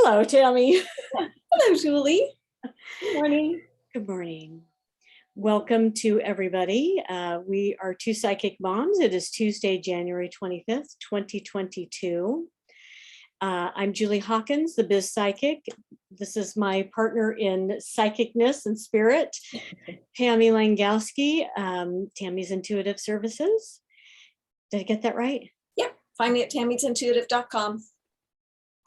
Hello, Tammy. Hello, Julie. Good morning. Good morning. Welcome to everybody. We are two psychic moms. It is Tuesday, January 25th, 2022. I'm Julie Hawkins, the Biz Psychic. This is my partner in psychicness and spirit, Tammy Langowski, Tammy's Intuitive Services. Did I get that right? Yeah, find me at tammysintuitive.com.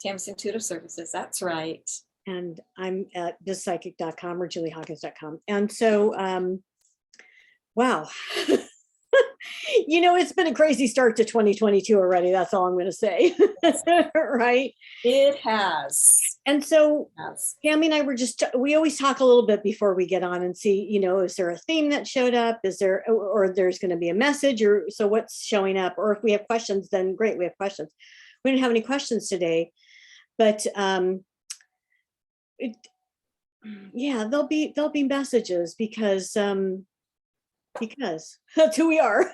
Tammy's Intuitive Services, that's right. And I'm at bizpsychic.com or juliehawkins.com. And so, wow. It's been a crazy start to 2022 already. That's all I'm going to say. Right? It has. And so, Tammy and I we always talk a little bit before we get on and see, is there a theme that showed up? Is there, or there's going to be a message, or so what's showing up? Or if we have questions, then great, we have questions. We didn't have any questions today, but there'll be messages because that's who we are.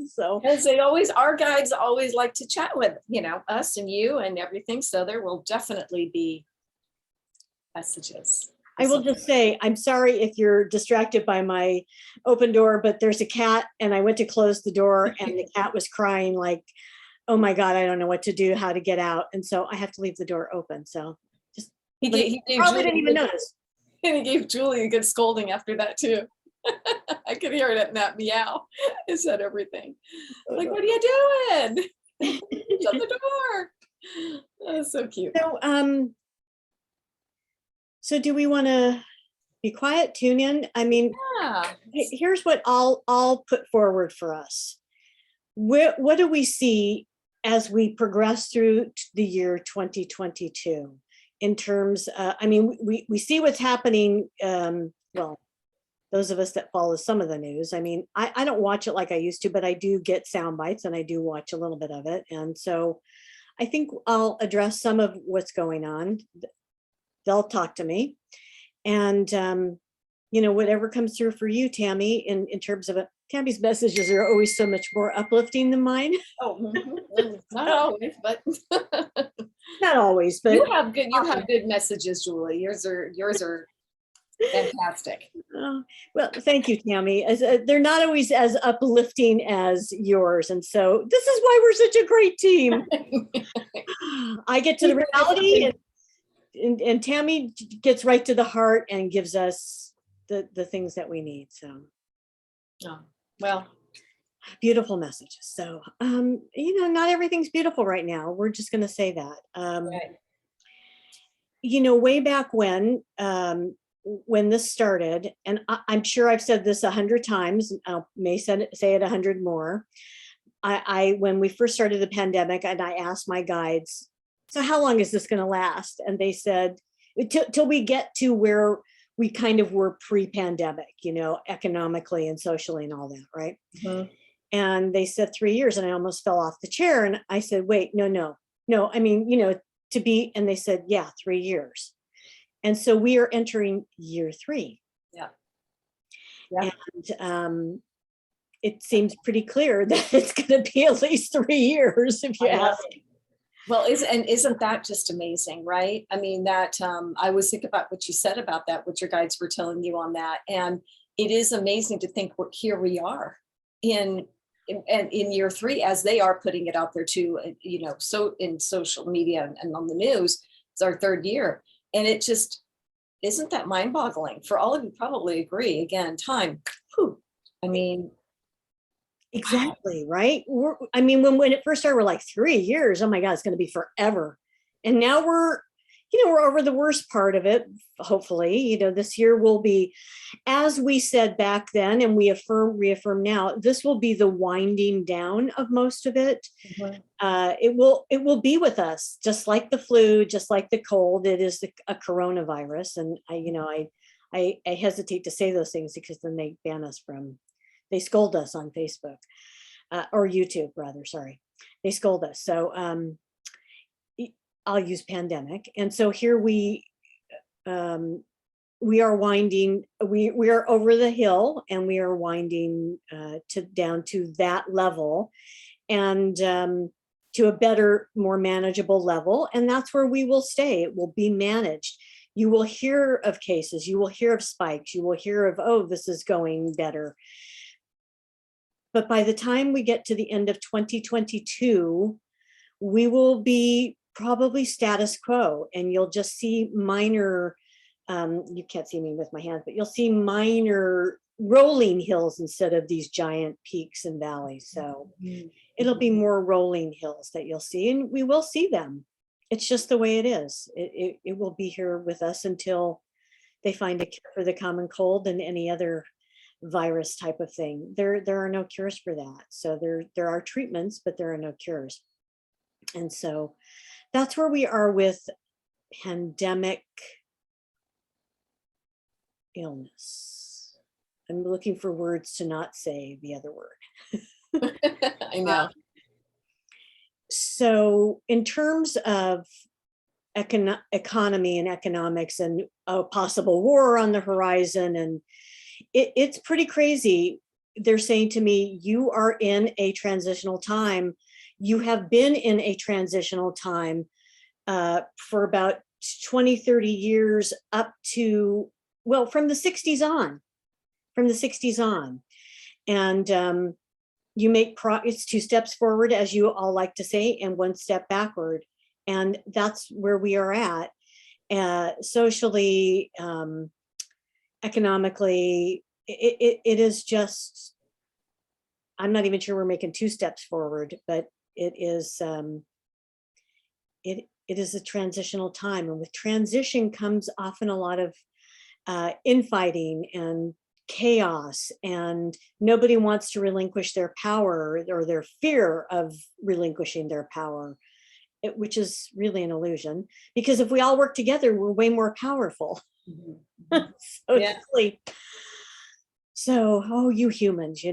So as our guides always like to chat with us and you and everything, so there will definitely be messages. I will just say, I'm sorry if you're distracted by my open door, but there's a cat and I went to close the door and the cat was crying like, oh my God, I don't know what to do, how to get out. And so I have to leave the door open. So he probably didn't even notice. And he gave Julie a good scolding after that too. I could hear it in that meow. It said everything. Like, what are you doing? Shut the door. That's so cute. So do we want to be quiet, tune in? I mean, Here's what I'll put forward for us. What do we see as we progress through the year 2022 in terms, we see what's happening, well, those of us that follow some of the news. I mean, I don't watch it like I used to, but I do get sound bites and I do watch a little bit of it. And so I think I'll address some of what's going on. They'll talk to me. And, whatever comes through for you, Tammy, in terms of it. Tammy's messages are always so much more uplifting than mine. Oh, not always, but not always. But you have good messages, Julie. Yours are fantastic. Well, thank you, Tammy. They're not always as uplifting as yours, and so this is why we're such a great team. I get to the reality, and Tammy gets right to the heart and gives us the things that we need. So. Oh, well, beautiful messages. So, not everything's beautiful right now. We're just going to say that. Right. Way back when this started, and I'm sure I've said this 100 times, I may say it 100 more. When we first started the pandemic, and I asked my guides, so how long is this going to last? And they said, till we get to where we kind of were pre-pandemic, economically and socially and all that, right? Mm-hmm. And they said 3 years, and I almost fell off the chair. And I said, wait, no. I mean, and they said, yeah, 3 years. And so we are entering year 3. Yeah. And it seems pretty clear that it's going to be at least 3 years, if you ask me. Well, isn't that just amazing, right? I mean, that I was thinking about what you said about that, what your guides were telling you on that. And it is amazing to think here we are in year 3, as they are putting it out there too, so in social media and on the news. It's our 3rd year. And it just, isn't that mind boggling? For all of you probably agree, again, time, whew, I mean. Exactly, right? When it first started, we're like 3 years. Oh my God, it's going to be forever. And now we're over the worst part of it. Hopefully, this year will be, as we said back then, and we reaffirm now, this will be the winding down of most of it. Mm-hmm. It will be with us, just like the flu, just like the cold. It is a coronavirus, and I hesitate to say those things because then they ban us they scold us on Facebook or YouTube, rather. Sorry, they scold us. So I'll use pandemic. And so here we are winding. We are over the hill, and we are winding down to that level. And to a better, more manageable level. And that's where we will stay. It will be managed. You will hear of cases, you will hear of spikes, you will hear of, oh, this is going better. But by the time we get to the end of 2022, we will be probably status quo, and you'll just see minor, you can't see me with my hands, but you'll see minor rolling hills instead of these giant peaks and valleys. So it'll be more rolling hills that you'll see, and we will see them. It's just the way it is. It will be here with us until they find a cure for the common cold and any other virus type of thing. There are no cures for that. So there are treatments, but there are no cures. And so that's where we are with pandemic illness. I'm looking for words to not say the other word. I know. So in terms of economy and economics and a possible war on the horizon, and it's pretty crazy. They're saying to me, you are in a transitional time. You have been in a transitional time for about 20, 30 years up to, well, from the 60s on, And you make it's 2 steps forward, as you all like to say, and 1 step backward. And that's where we are at, socially, economically. It is just, I'm not even sure we're making 2 steps forward, but it is it is a transitional time, and with transition comes often a lot of infighting and chaos, and nobody wants to relinquish their power, or their fear of relinquishing their power, which is really an illusion, because if we all work together, we're way more powerful. So, Yeah. really, so, oh, you humans,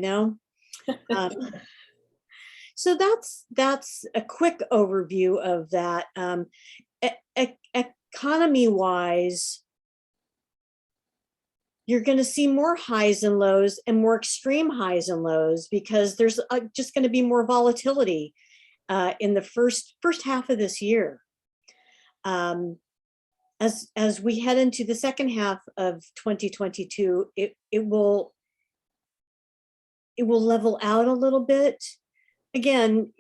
so that's a quick overview of that. Economy wise, you're going to see more highs and lows, and more extreme highs and lows, because there's just going to be more volatility in the first half of this year. As we head into the second half of 2022, it will level out a little bit. Again,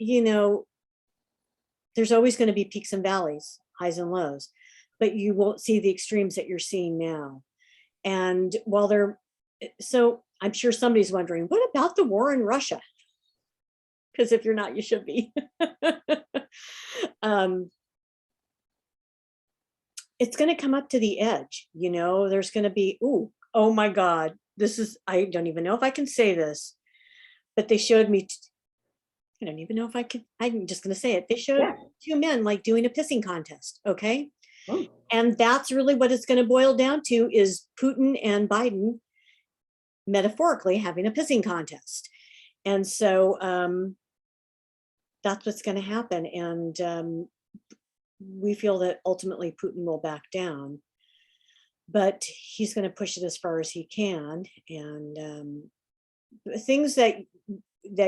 there's always going to be peaks and valleys, highs and lows, but you won't see the extremes that you're seeing now. And so I'm sure somebody's wondering, what about the war in Russia? Because if you're not, you should be. It's going to come up to the edge. There's going to be, oh my God, I don't even know if I can say this, but they showed me, I don't even know if I could, I'm just going to say it. They showed 2 men like doing a pissing contest. Okay. Oh. And that's really what it's going to boil down to, is Putin and Biden metaphorically having a pissing contest. And so that's what's going to happen. And we feel that ultimately Putin will back down, but he's going to push it as far as he can. And things that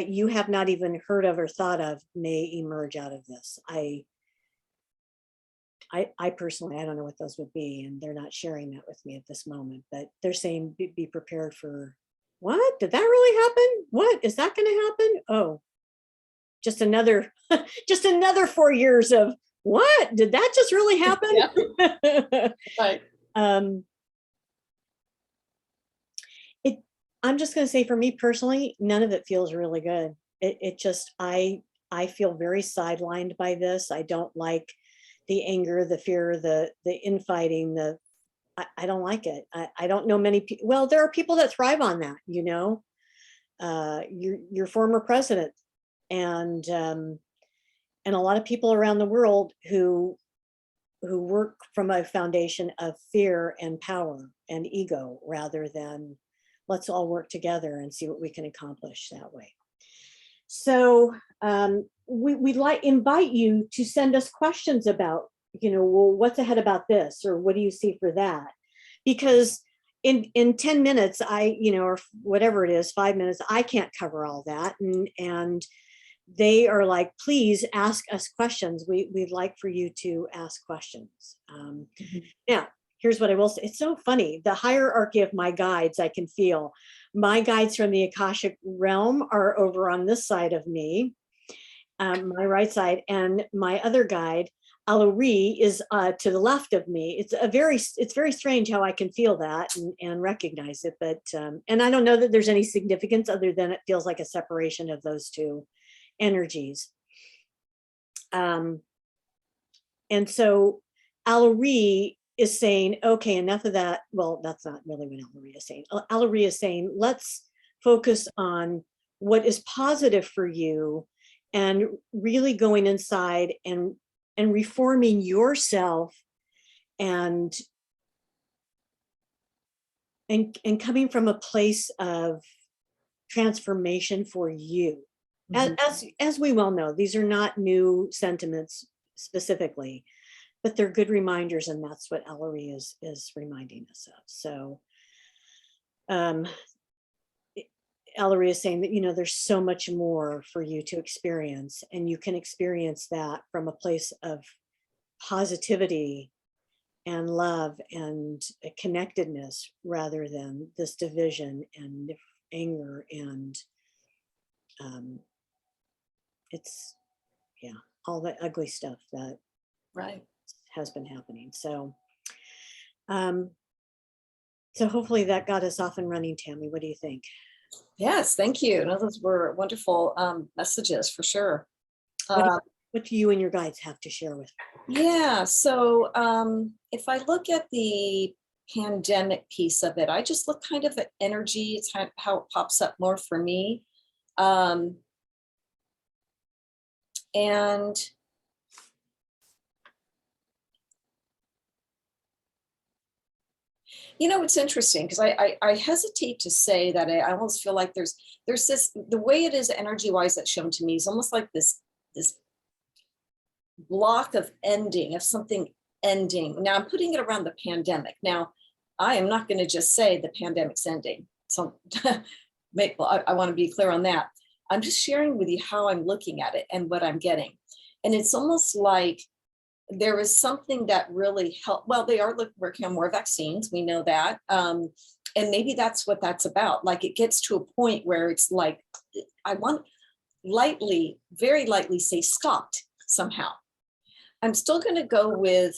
you have not even heard of or thought of may emerge out of this. I personally, I don't know what those would be, and they're not sharing that with me at this moment, but they're saying be prepared for, what? Did that really happen? What is that going to happen? Oh, just another 4 years of, what? Did that just really happen? Yeah. Right. I'm just going to say, for me personally, none of it feels really good. It just, I feel very sidelined by this. I don't like the anger, the fear, the infighting, I don't like it. I don't know many people. Well, there are people that thrive on that, your former president, and a lot of people around the world who work from a foundation of fear and power and ego, rather than let's all work together and see what we can accomplish that way. So we'd invite you to send us questions about, well, what's ahead about this, or what do you see for that? Because in 10 minutes, or whatever it is, 5 minutes, I can't cover all that. And they are like, please ask us questions. We'd like for you to ask questions. Now, here's what I will say. It's so funny. The hierarchy of my guides, I can feel. My guides from the Akashic realm are over on this side of me, my right side, and my other guide, Aluri, is to the left of me. It's very strange how I can feel that and recognize it, but and I don't know that there's any significance other than it feels like a separation of those two energies. And so Aluri is saying, okay, enough of that. Well, that's not really what Aluri is saying. Aluri is saying, let's focus on what is positive for you and really going inside and reforming yourself and coming from a place of transformation for you. As we well know, these are not new sentiments specifically, but they're good reminders, and that's what Ellery is reminding us of. So Ellery is saying that, you know, there's so much more for you to experience, and you can experience that from a place of positivity and love and connectedness rather than this division and anger and it's, yeah, all the ugly stuff that has been happening. So so hopefully that got us off and running. Tammy, what do you think? Yes, thank you. No, those were wonderful messages for sure. What do you and your guides have to share with me? Yeah, so if I look at the pandemic piece of it, I just look kind of at energy. It's how it pops up more for me. And you know, it's interesting because I hesitate to say that I almost feel like there's this, the way it is energy wise that's shown to me is almost like this block of ending, of something ending. Now I'm putting it around the pandemic. Now I am not going to just say the pandemic's ending. So I want to be clear on that. I'm just sharing with you how I'm looking at it and what I'm getting. And it's almost like there is something that really helped. Well, they are working on more vaccines. We know that. And maybe that's what that's about. Like it gets to a point where it's like, I want lightly, very lightly say stopped somehow. I'm still going to go with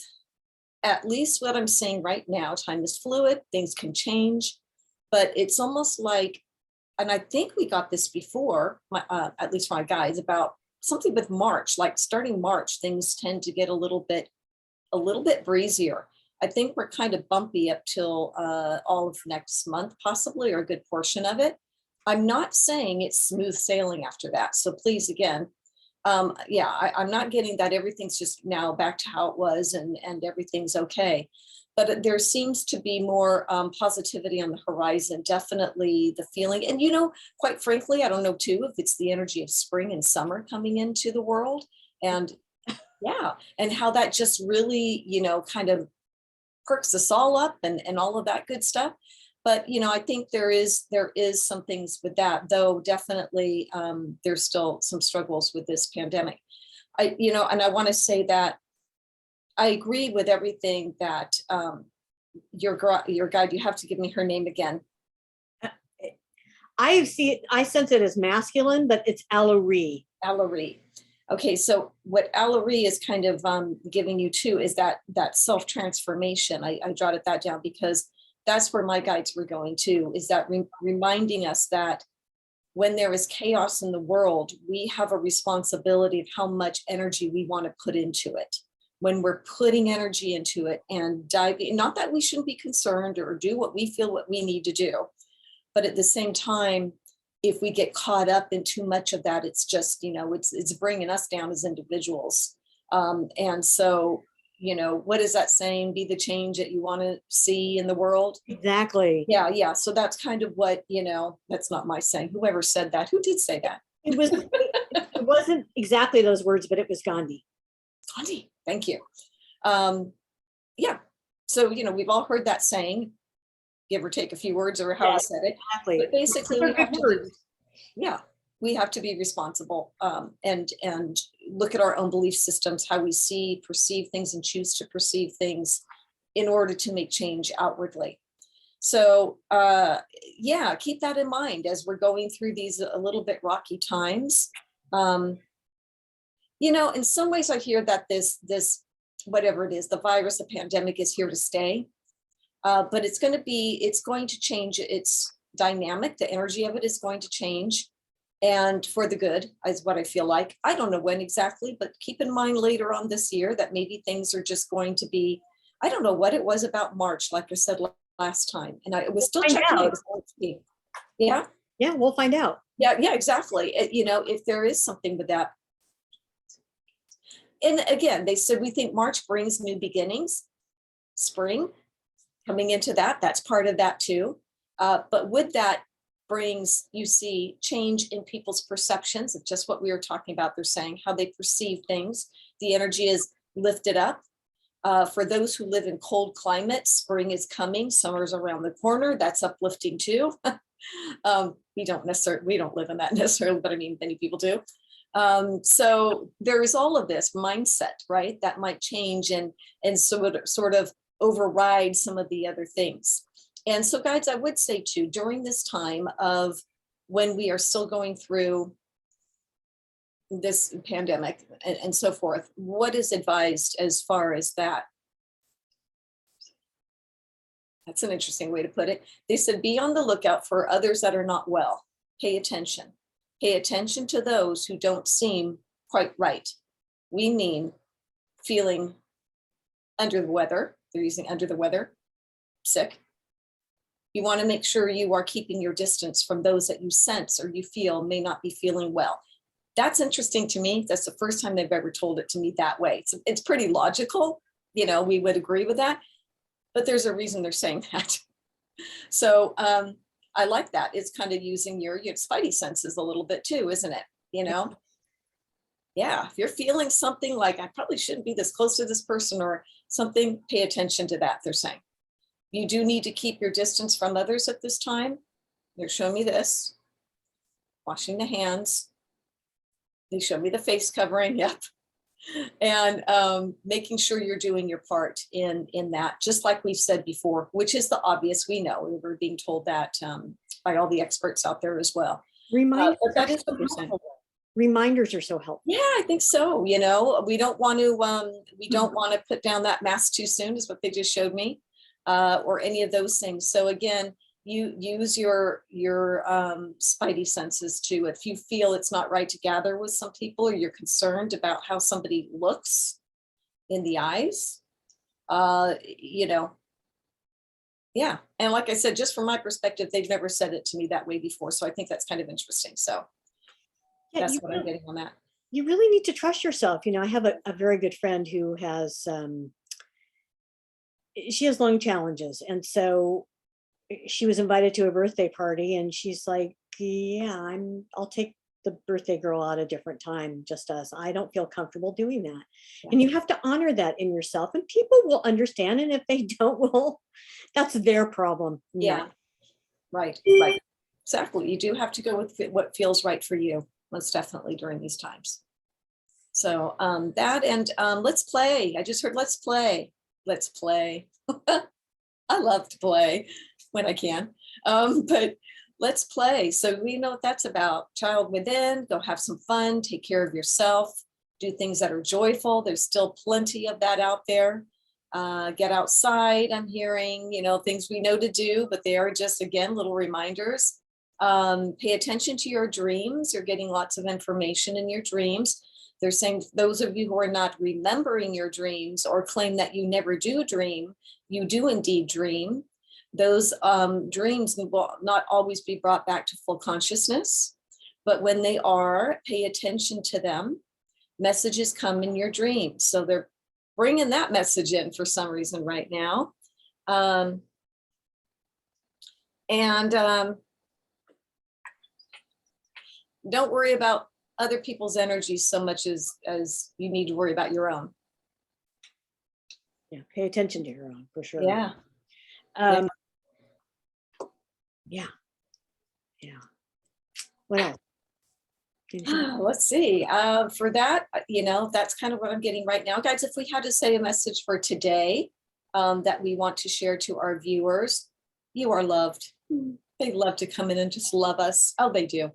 at least what I'm saying right now. Time is fluid, things can change, but it's almost like, and I think we got this before, at least my guides, about something with March, like starting March, things tend to get a little bit breezier. I think we're kind of bumpy up till all of next month, possibly, or a good portion of it. I'm not saying it's smooth sailing after that. So please, again, I'm not getting that everything's just now back to how it was and everything's okay. But there seems to be more positivity on the horizon, definitely the feeling. And, you know, quite frankly, I don't know, too, if it's the energy of spring and summer coming into the world. And yeah, and how that just really, you know, kind of perks us all up and all of that good stuff. But, you know, I think there is some things with that, though definitely there's still some struggles with this pandemic. You know, and I want to say that I agree with everything that your guide, you have to give me her name again. I sense it as masculine, but it's Ellery. Ellery. Okay, so what Ellery is kind of giving you too is that self-transformation. I jotted that down because that's where my guides were going to, is that reminding us that when there is chaos in the world, we have a responsibility of how much energy we want to put into it. When we're putting energy into it and diving, not that we shouldn't be concerned or do what we feel what we need to do, but at the same time, if we get caught up in too much of that, it's just, you know, it's bringing us down as individuals. And so, you know, what is that saying? Be the change that you want to see in the world. Exactly. Yeah. So that's kind of what, you know, that's not my saying. Whoever said that, who did say that? It wasn't exactly those words, but it was Gandhi. Gandhi, thank you. Yeah. So, you know, we've all heard that saying, give or take a few words or how I said it. Exactly. But basically, we have to do, yeah. We have to be responsible, and look at our own belief systems, how we see, perceive things, and choose to perceive things in order to make change outwardly. So yeah, keep that in mind as we're going through these a little bit rocky times. You know, in some ways I hear that this whatever it is, the virus, the pandemic is here to stay. But it's going to change its dynamic. The energy of it is going to change, and for the good is what I feel like. I don't know when exactly, but keep in mind later on this year that maybe things are just going to be, I don't know what it was about March, like I said last time, and I was still checking it. Yeah. Yeah, we'll find out. Yeah, exactly. You know, if there is something with that. And again, they said, we think March brings new beginnings, spring coming into that. That's part of that too. But with that brings, you see, change in people's perceptions of just what we were talking about. They're saying how they perceive things. The energy is lifted up. For those who live in cold climates, spring is coming. Summer's around the corner. That's uplifting too. We don't live in that necessarily, but I mean, many people do. So there is all of this mindset, right? That might change and sort of override some of the other things. And so guides, I would say too, during this time of when we are still going through this pandemic and so forth, what is advised as far as that? That's an interesting way to put it. They said, be on the lookout for others that are not well. Pay attention. Pay attention to those who don't seem quite right. We mean feeling under the weather. They're using under the weather, sick. You want to make sure you are keeping your distance from those that you sense or you feel may not be feeling well. That's interesting to me. That's the first time they've ever told it to me that way. It's pretty logical. You know, we would agree with that, but there's a reason they're saying that. So I like that. It's kind of using your spidey senses a little bit too, isn't it? You know? Yeah, if you're feeling something like, I probably shouldn't be this close to this person or something, pay attention to that, they're saying. You do need to keep your distance from others at this time. They're showing me this. Washing the hands. They show me the face covering, yep. And making sure you're doing your part in that, just like we've said before, which is the obvious. We know, we were being told that by all the experts out there as well. Reminders, that is what they're saying. Reminders are so helpful. Yeah, I think so. You know, we don't want to put down that mask too soon, is what they just showed me, or any of those things. So again, you use your spidey senses too. If you feel it's not right to gather with some people, or you're concerned about how somebody looks in the eyes, you know, yeah. And like I said, just from my perspective, they've never said it to me that way before. So I think that's kind of interesting. So yeah, that's what I'm getting on that. You really need to trust yourself. You know, I have a very good friend who has, she has lung challenges. And so she was invited to a birthday party and she's like, yeah, I'll take the birthday girl out a different time, just us. I don't feel comfortable doing that. Yeah. And you have to honor that in yourself, and people will understand. And if they don't, well, that's their problem. Yeah. Right. Exactly. You do have to go with what feels right for you, most definitely during these times. So that, and let's play. I just heard let's play. Let's play. I love to play when I can, but let's play. So we know what that's about. Child within, go have some fun, take care of yourself, do things that are joyful. There's still plenty of that out there. Get outside, I'm hearing, you know, things we know to do, but they are just, again, little reminders. Pay attention to your dreams. You're getting lots of information in your dreams. They're saying those of you who are not remembering your dreams or claim that you never do dream, you do indeed dream. Those dreams will not always be brought back to full consciousness, but when they are, pay attention to them. Messages come in your dreams. So they're bringing that message in for some reason right now. Don't worry about other people's energies so much as you need to worry about your own. Yeah, pay attention to your own, for sure. Yeah. Yeah. What else? Let's see. For that, that's kind of what I'm getting right now. Guys, if we had to say a message for today that we want to share to our viewers, you are loved. They love to come in and just love us. Oh, they do.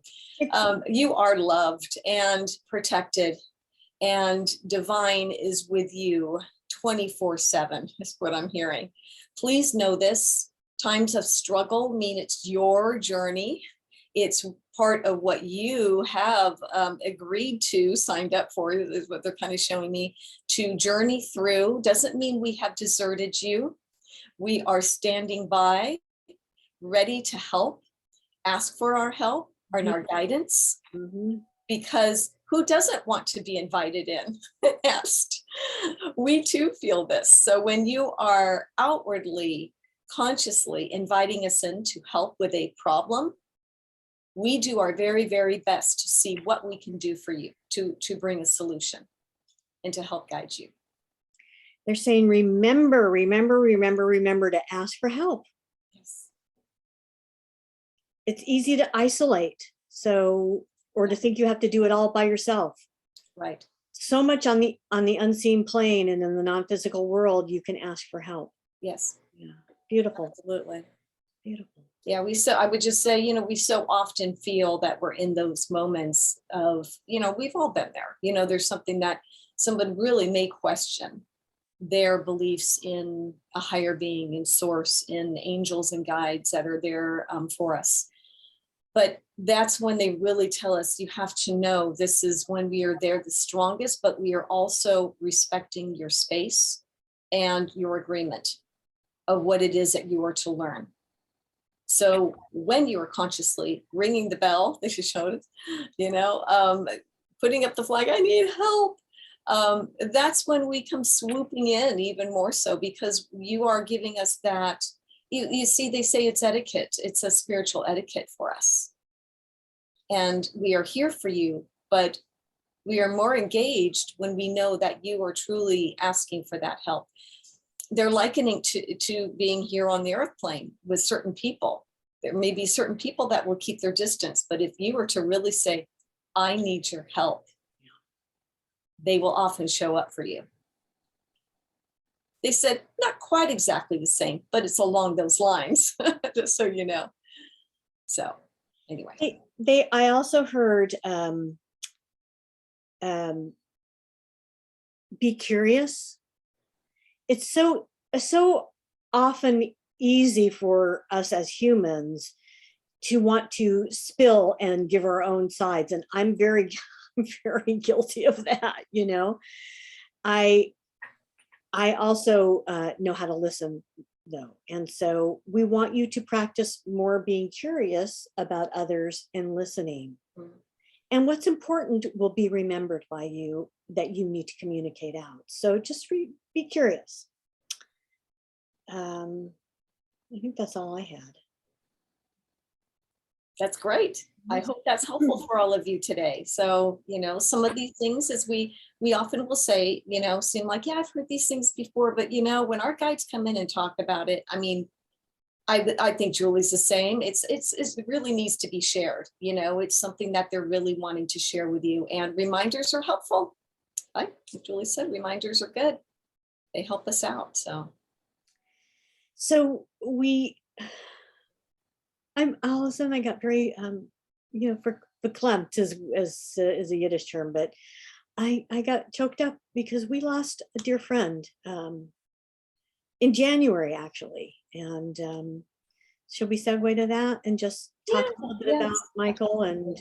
You are loved and protected, and divine is with you 24/7 is what I'm hearing. Please know this. Times of struggle mean it's your journey. It's part of what you have agreed to, signed up for, is what they're kind of showing me, to journey through. Doesn't mean we have deserted you. We are standing by, ready to help, ask for our help and our guidance, because who doesn't want to be invited in? Asked. We too feel this. So when you are outwardly, consciously inviting us in to help with a problem, we do our very, very best to see what we can do for you to bring a solution and to help guide you. They're saying, remember to ask for help. Yes. It's easy to isolate, or to think you have to do it all by yourself. Right. So much on the unseen plane and in the non-physical world, you can ask for help. Yes. Yeah. Beautiful. Absolutely. Beautiful. Yeah, I would just say, we so often feel that we're in those moments of, we've all been there. There's something that someone really may question their beliefs in a higher being, in source, in angels and guides that are there for us. But that's when they really tell us, you have to know this is when we are there the strongest, but we are also respecting your space and your agreement of what it is that you are to learn. So when you are consciously ringing the bell, they should show it, putting up the flag, I need help. That's when we come swooping in even more so, because you are giving us that, you see, they say it's etiquette. It's a spiritual etiquette for us. And we are here for you, but we are more engaged when we know that you are truly asking for that help. They're likening to being here on the earth plane with certain people. There may be certain people that will keep their distance, but if you were to really say, I need your help, they will often show up for you. They said, not quite exactly the same, but it's along those lines, just so you know. So anyway. I also heard, be curious. It's so often easy for us as humans to want to spill and give our own sides. And I'm very guilty of that. I also know how to listen though. And so we want you to practice more being curious about others and listening. And what's important will be remembered by you that you need to communicate out. So just be curious. I think that's all I had. That's great. I hope that's helpful for all of you today. So, some of these things, as we often will say, seem like, yeah, I've heard these things before, but when our guides come in and talk about it, I think Julie's the same. It really needs to be shared. It's something that they're really wanting to share with you, and reminders are helpful. Like Julie said, reminders are good. They help us out. So I'm Allison. I got very, verklempt is a Yiddish term, but I got choked up because we lost a dear friend in January, actually. And should we segue to that and just talk a little bit about Michael and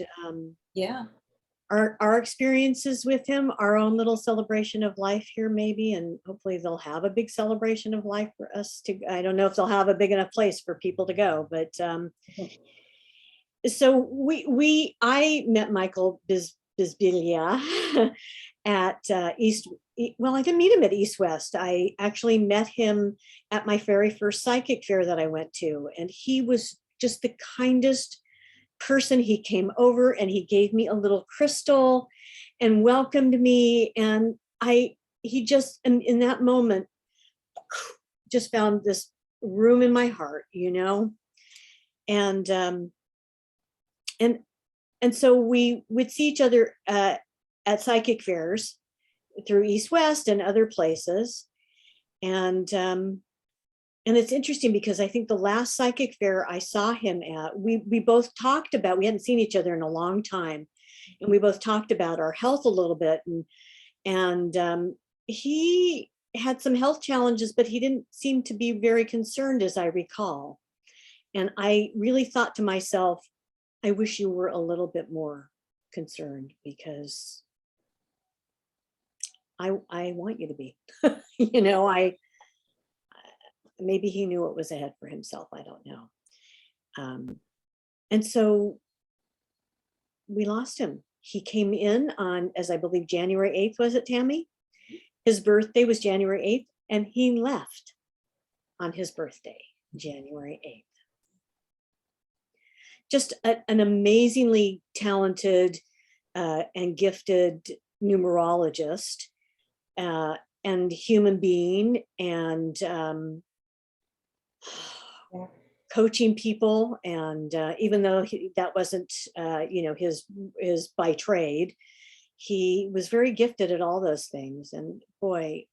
our experiences with him, our own little celebration of life here, maybe, and hopefully they'll have a big celebration of life for us to, I don't know if they'll have a big enough place for people to go, but so I met Michael Bisbiglia at well, I didn't meet him at East West. I actually met him at my very first psychic fair that I went to, and he was just the kindest person. He came over and he gave me a little crystal and welcomed me, and he just in that moment just found this room in my heart, and and so we would see each other at psychic fairs through East West and other places. And it's interesting because I think the last psychic fair I saw him at, we both talked about, we hadn't seen each other in a long time, and we both talked about our health a little bit. And he had some health challenges, but he didn't seem to be very concerned, as I recall. And I really thought to myself, I wish you were a little bit more concerned, because I want you to be. You know, maybe he knew what was ahead for himself. I don't know. And so we lost him. He came in on, as I believe, January 8th, was it, Tammy? His birthday was January 8th, and he left on his birthday, January 8th. Just an amazingly talented and gifted numerologist and human being, and coaching people. And even though that wasn't his by trade, he was very gifted at all those things. And boy,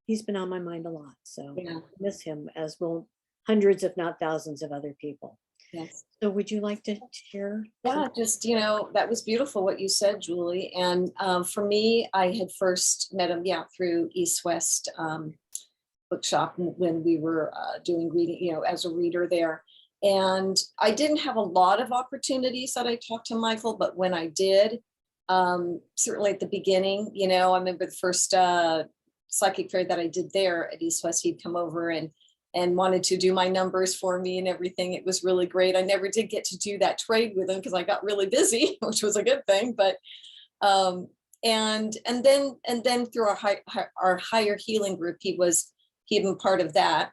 he's been on my mind a lot. So I miss him, as will hundreds, if not thousands, of other people. Yes. So would you like to share? Yeah, just, that was beautiful what you said, Julie. And for me, I had first met him, through East West bookshop when we were doing reading, as a reader there. And I didn't have a lot of opportunities that I talked to Michael, but when I did, certainly at the beginning, I remember the first psychic fair that I did there at East West, he'd come over and wanted to do my numbers for me and everything. It was really great. I never did get to do that trade with him because I got really busy, which was a good thing. But and then through our higher healing group, he'd been part of that.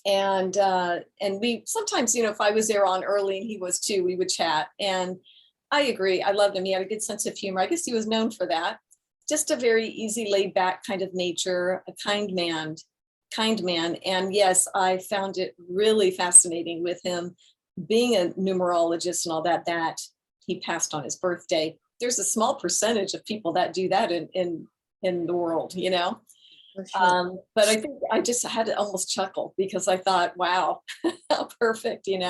And we sometimes, if I was there on early and he was too, we would chat. And I agree. I loved him. He had a good sense of humor. I guess he was known for that. Just a very easy, laid back kind of nature, a kind man. And yes, I found it really fascinating with him being a numerologist and all that he passed on his birthday. There's a small percentage of people that do that in the world, Sure. But I think I just had to almost chuckle because I thought, wow, how perfect, He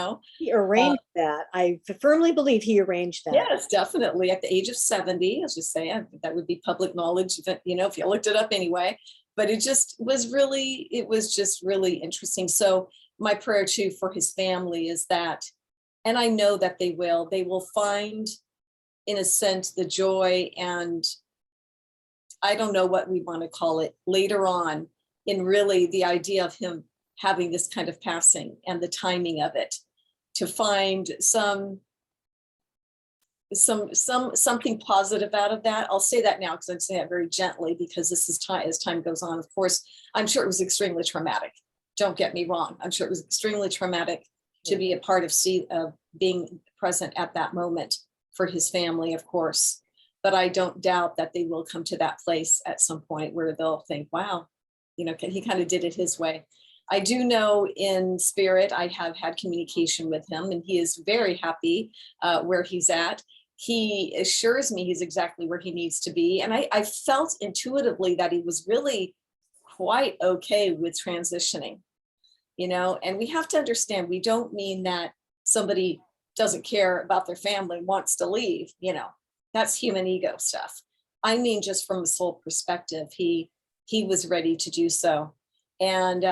arranged that. I firmly believe he arranged that. Yes, definitely. At the age of 70, as you say, that would be public knowledge, if you looked it up anyway. But it was just really interesting. So my prayer too for his family is that, and I know that they will find, in a sense, the joy, and I don't know what we want to call it later on, in really the idea of him having this kind of passing and the timing of it, to find something positive out of that. I'll say that now because I'm saying that very gently, because this is time, as time goes on. Of course, I'm sure it was extremely traumatic. Don't get me wrong. I'm sure it was extremely traumatic to be a part of being present at that moment for his family, of course. But I don't doubt that they will come to that place at some point where they'll think, wow, he kind of did it his way. I do know in spirit, I have had communication with him, and he is very happy where he's at. He assures me he's exactly where he needs to be. And I felt intuitively that he was really quite okay with transitioning, and we have to understand, we don't mean that somebody doesn't care about their family, wants to leave, that's human ego stuff. I mean, just from a soul perspective, he was ready to do so. And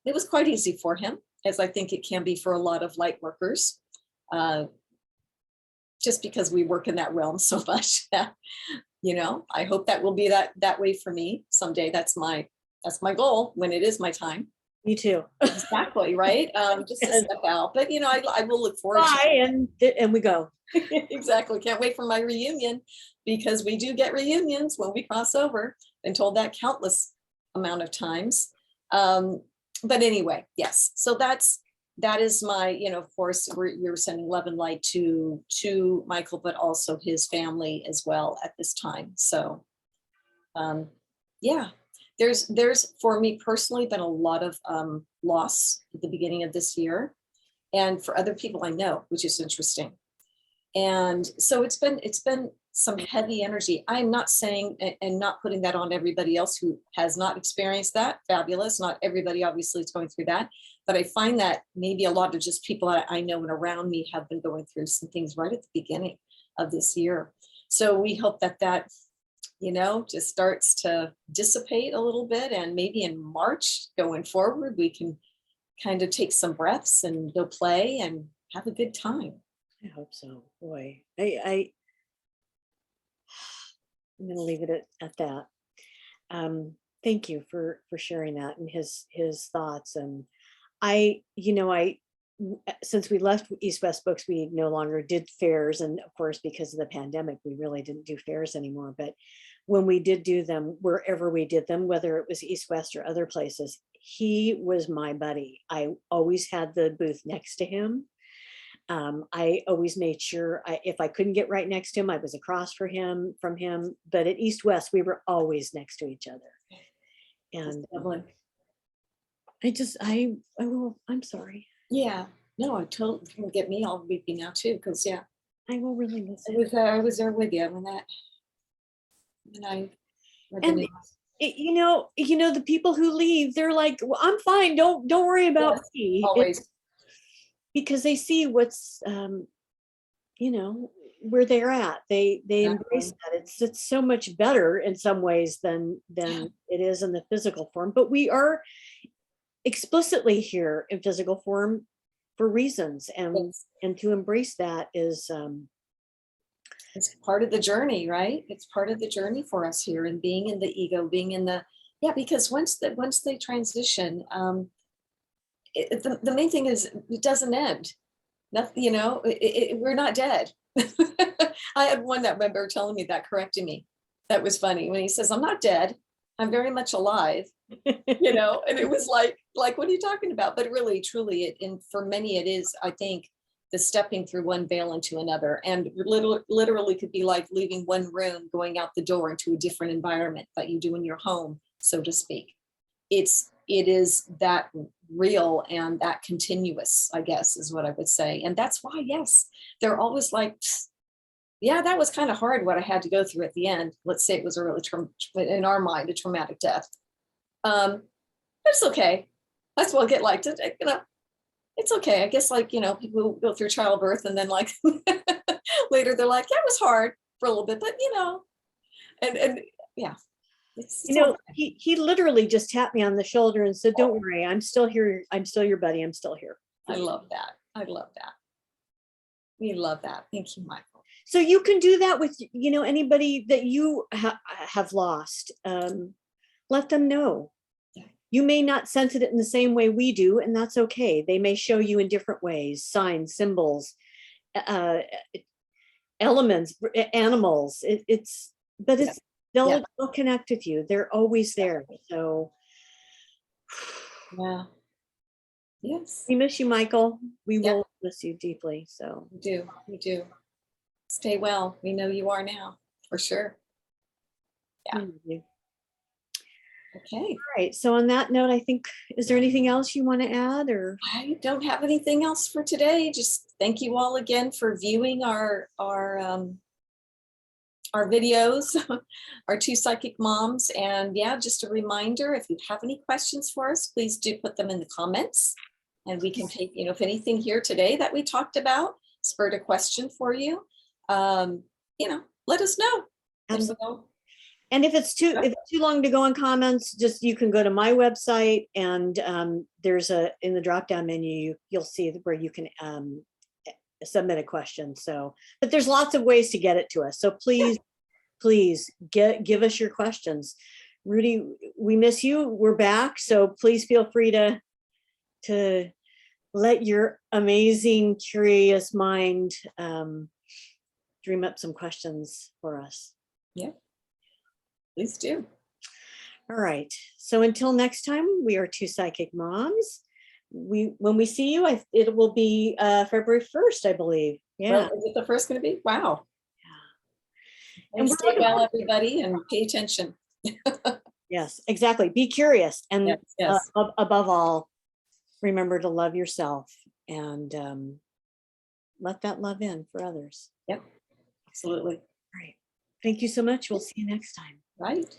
it was quite easy for him, as I think it can be for a lot of light workers, just because we work in that realm so much. I hope that will be that way for me someday. That's my goal when it is my time. Me too. Exactly, right? Just to step out. But I will look forward to it. And we go. Exactly. Can't wait for my reunion, because we do get reunions when we cross over. Been told that countless amount of times. But anyway, yes. So that is my, of course, we were sending love and light to Michael, but also his family as well at this time. So yeah, there's for me personally been a lot of loss at the beginning of this year, and for other people I know, which is interesting. And so it's been some heavy energy. I'm not saying and not putting that on everybody else who has not experienced that. Fabulous. Not everybody obviously is going through that, but I find that maybe a lot of just people I know and around me have been going through some things right at the beginning of this year. So we hope that just starts to dissipate a little bit, and maybe in March going forward, we can kind of take some breaths and go play and have a good time. I hope so. Boy, I'm going to leave it at that. Thank you for sharing that and his thoughts. And since we left East West Books, we no longer did fairs. And of course, because of the pandemic, we really didn't do fairs anymore. But when we did do them, wherever we did them, whether it was East West or other places, he was my buddy. I always had the booth next to him. I always made sure if I couldn't get right next to him, I was across from him. But at East West, we were always next to each other. And I'm sorry. Yeah, no, I totally can get me all weepy now too, because I will really miss it. I was there with you when I read the news. The people who leave, they're like, well, I'm fine. Don't worry about me. Always. Because they see what's, where they're at. They embrace that. It's so much better in some ways than it is in the physical form. But we are explicitly here in physical form for reasons, and to embrace that is it's part of the journey, right? It's part of the journey for us here, and being in the ego, being in the because once they transition, the main thing is it doesn't end. Nothing, we're not dead. I had one that remember telling me that, correcting me. That was funny when he says, "I'm not dead. I'm very much alive." And it was like, what are you talking about? But really, truly, and for many, it is, I think, the stepping through one veil into another, and literally could be like leaving one room, going out the door into a different environment that you do in your home, so to speak. It is that real and that continuous, I guess, is what I would say. And that's why, yes, they're always like, that was kind of hard what I had to go through at the end. Let's say it was a really, in our mind, a traumatic death. It's okay. That's what I get like, it's okay. I guess people who go through childbirth and then later they're like, it was hard for a little bit, but and yeah. He literally just tapped me on the shoulder and said, "Don't worry, I'm still here. I'm still your buddy. I'm still here." I love that. We love that. Thank you, Michael. So you can do that with, anybody that you have lost. Let them know. Yeah. You may not sense it in the same way we do, and that's okay. They may show you in different ways, signs, symbols, elements, animals. They'll connect with you. They're always there. So yes, we miss you, Michael. We will miss you deeply. So we do. Stay well. We know you are now, for sure. Okay. All right. So on that note, I think, is there anything else you want to add, or? I don't have anything else for today. Just thank you all again for viewing our videos, our two psychic moms. And just a reminder, if you have any questions for us, please do put them in the comments, and we can take, if anything here today that we talked about spurred a question for you, let us know. Absolutely. And if it's too long to go in comments, you can go to my website, and there's in the drop down menu, you'll see where you can submit a question. So, but there's lots of ways to get it to us. So please give us your questions. Rudy, we miss you. We're back. So please feel free to let your amazing, curious mind dream up some questions for us. Yeah, please do. All right. So until next time, we are two psychic moms. When we see you, it will be February 1st, I believe. Yeah. Well, is it the first going to be? Wow. Yeah. And stay well, everybody, and pay attention. Yes, exactly. Be curious. And yes. Above all, remember to love yourself, and let that love in for others. Yep, absolutely. All right. Thank you so much. We'll see you next time. Right.